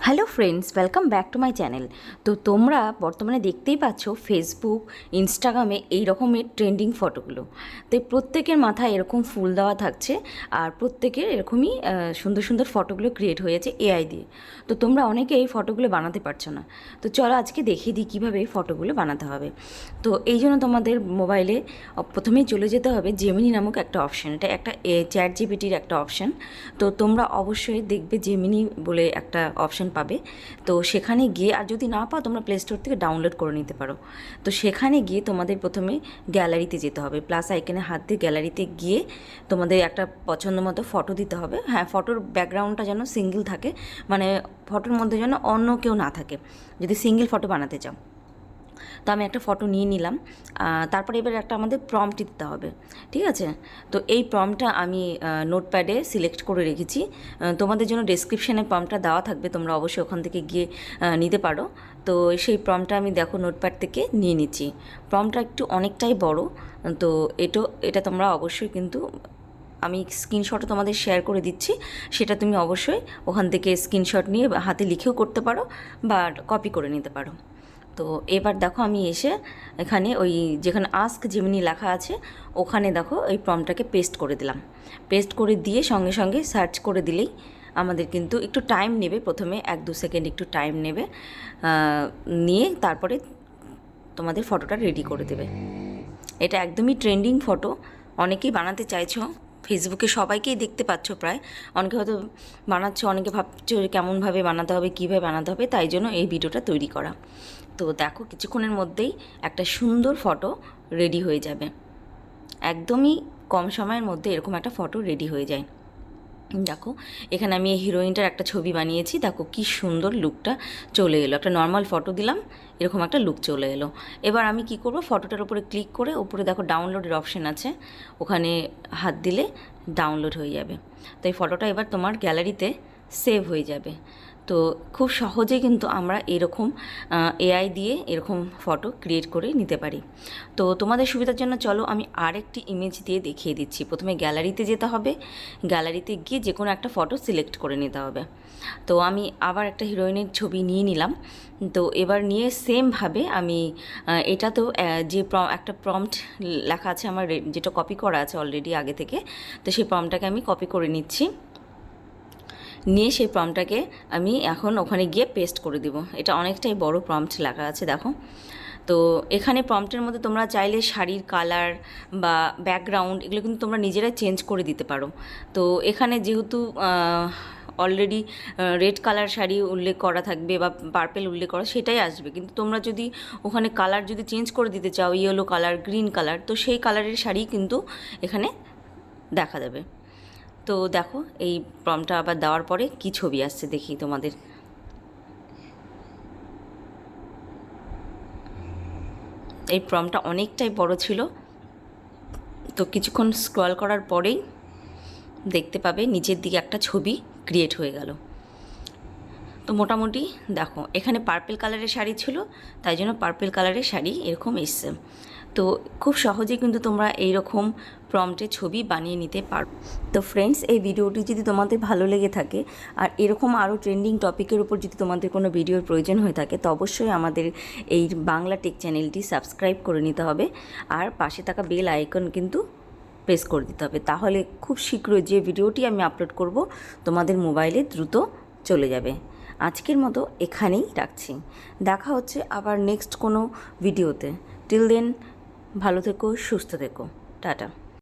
Hello friends, welcome back to my channel. তো তোমরা বর্তমানে দেখতেই পাচ্ছ ফেসবুক, ইনস্টাগ্রামে এই রকমের ট্রেন্ডিং ফটোগুলো। তো প্রত্যেকের মাথায় এরকম ফুল দেওয়া থাকছে, আর প্রত্যেকের এরকমই সুন্দর সুন্দর ফটোগুলো ক্রিয়েট হয়েছে এআই দিয়ে। তো তোমরা অনেকে এই ফটোগুলো বানাতে পারছো না, তো চলো আজকে দেখিয়ে দিই কীভাবে এই ফটোগুলো বানাতে হবে। তো এই জন্য তোমাদের মোবাইলে প্রথমেই চলে যেতে হবে জেমিনি নামক একটা অপশান। এটা একটা চ্যাট জিপিটির একটা অপশান। তো তোমরা অবশ্যই দেখবে জেমিনি বলে একটা অপশান পাবে। তো সেখানে গিয়ে, আর যদি না পাও তোমরা প্লে স্টোর থেকে ডাউনলোড করে নিতে পারো। তো সেখানে গিয়ে তোমাদের প্রথমে গ্যালারিতে যেতে হবে, প্লাস আইকনে হাত দিয়ে গ্যালারিতে গিয়ে তোমাদের একটা পছন্দ মতো ফটো দিতে হবে। হ্যাঁ, ফটোর ব্যাকগ্রাউন্ডটা যেন সিঙ্গেল থাকে, মানে ফটোর মধ্যে যেন অন্য কেউ না থাকে যদি সিঙ্গেল ফটো বানাতে চাও। তো আমি একটা ফটো নিয়ে নিলাম। তারপরে এবার একটা আমাদের প্রম্পট দিতে হবে, ঠিক আছে? তো এই প্রম্পটটা আমি নোটপ্যাডে সিলেক্ট করে রেখেছি। তোমাদের জন্য ডেসক্রিপশানে প্রম্পটটা দেওয়া থাকবে, তোমরা অবশ্যই ওখান থেকে গিয়ে নিতে পারো। তো সেই প্রম্পটটা আমি দেখো নোটপ্যাড থেকে নিয়ে নিচ্ছি। প্রম্পটটা একটু অনেকটাই বড়, তো এটা তোমরা অবশ্যই কিন্তু, আমি স্ক্রিনশটও তোমাদের শেয়ার করে দিচ্ছি, সেটা তুমি অবশ্যই ওখান থেকে স্ক্রিনশট নিয়ে হাতে লিখেও করতে পারো বা কপি করে নিতে পারো। তো এবার দেখো আমি এসে এখানে ওই যেখানে আস্ক জেমিনি লেখা আছে ওখানে দেখো এই প্রম্পটটাকে পেস্ট করে দিলাম। পেস্ট করে দিয়ে সঙ্গে সঙ্গে সার্চ করে দিলেই আমাদের কিন্তু একটু টাইম নেবে, প্রথমে 1-2 সেকেন্ড একটু টাইম নেবে, নিয়ে তারপরে তোমাদের ফটোটা রেডি করে দেবে। এটা একদমই ট্রেন্ডিং ফটো, অনেকেই বানাতে চাইছো, ফেসবুকে সবাইকেই দেখতে পাচ্ছ প্রায়। অনেকে হয়তো বানাচ্ছ, অনেকে ভাবছো কেমনভাবে বানাতে হবে, কীভাবে বানাতে হবে, তাই জন্য এই ভিডিওটা তৈরি করা। তো দেখো কিছুক্ষণের মধ্যেই একটা সুন্দর ফটো রেডি হয়ে যাবে। একদমই কম সময়ের মধ্যে এরকম একটা ফটো রেডি হয়ে যায়। দেখো এখানে আমি এই হিরোইনটার একটা ছবি বানিয়েছি, দেখো কি সুন্দর লুকটা চলে এলো। একটা নর্মাল ফটো দিলাম, এরকম একটা লুক চলে এলো। এবার আমি কি করব, ফটোটার উপরে ক্লিক করে উপরে দেখো ডাউনলোডের অপশান আছে, ওখানে হাত দিলে ডাউনলোড হয়ে যাবে। তো এই ফটোটা এবার তোমার গ্যালারিতে সেভ হয়ে যাবে। তো খুব সহজেই কিন্তু আমরা এরকম এআই দিয়ে এরকম ফটো ক্রিয়েট করে নিতে পারি। তো তোমাদের সুবিধার জন্য চলো আমি আরেকটি ইমেজ দিয়ে দেখিয়ে দিচ্ছি। প্রথমে গ্যালারিতে যেতে হবে, গ্যালারিতে গিয়ে যে কোনো একটা ফটো সিলেক্ট করে নিতে হবে। তো আমি আবার একটা হিরোইনের ছবি নিয়ে নিলাম। তো এবার নিয়ে সেমভাবে আমি এটা তো যে একটা প্রম্পট লেখা আছে আমার, যেটা কপি করা আছে অলরেডি আগে থেকে, তো সেই প্রম্পটটাকে আমি কপি করে নিচ্ছি। নিয়ে সেই প্রম্পটটাকে আমি এখন ওখানে গিয়ে পেস্ট করে দিব। এটা অনেকটাই বড় প্রম্পট লেখা আছে দেখো। তো এখানে প্রম্পটের মধ্যে তোমরা চাইলে শাড়ির কালার বা ব্যাকগ্রাউন্ড এগুলো কিন্তু তোমরা নিজেরাই চেঞ্জ করে দিতে পারো। তো এখানে যেহেতু অলরেডি রেড কালার শাড়ি উল্লেখ করা থাকবে বা পার্পেল উল্লেখ করা, সেটাই আসবে। কিন্তু তোমরা যদি ওখানে কালার যদি চেঞ্জ করে দিতে চাও, ইয়েলো কালার, গ্রিন কালার, তো সেই কালারের শাড়ি কিন্তু এখানে দেখা যাবে। তো দেখো এই প্রম্পটটা আবার দেওয়ার পরে কি ছবি আসছে দেখি তোমাদের। এই প্রম্পটটা অনেকটাই বড় ছিল, তো কিছুক্ষণ স্ক্রল করার পরেই দেখতে পাবে নিচের দিকে একটা ছবি ক্রিয়েট হয়ে গেল। তো মোটামুটি দেখো এখানে পার্পেল কালারের শাড়ি ছিল, তাই জন্য পার্পেল কালারের শাড়ি এরকম এসছে। তো খুব সহজেই কিন্তু তোমরা এইরকম প্রম্পটে ছবি বানিয়ে নিতে পারো। তো ফ্রেন্ডস, এই ভিডিওটি যদি তোমাদের ভালো লেগে থাকে আর এরকম আরও ট্রেন্ডিং টপিকের উপর যদি তোমাদের কোনো ভিডিওর প্রয়োজন হয়ে থাকে, তো অবশ্যই আমাদের এই বাংলা টেক চ্যানেলটি সাবস্ক্রাইব করে নিতে হবে, আর পাশে থাকা বেল আইকন কিন্তু প্রেস করে দিতে হবে। তাহলে খুব শীঘ্রই যে ভিডিওটি আমি আপলোড করব তোমাদের মোবাইলে দ্রুত চলে যাবে। আজকের মতো এখানেই রাখছি, দেখা হচ্ছে আবার নেক্সট কোনো ভিডিওতে। টিল দেন ভালো থেকো, সুস্থ থেকো, টাটা।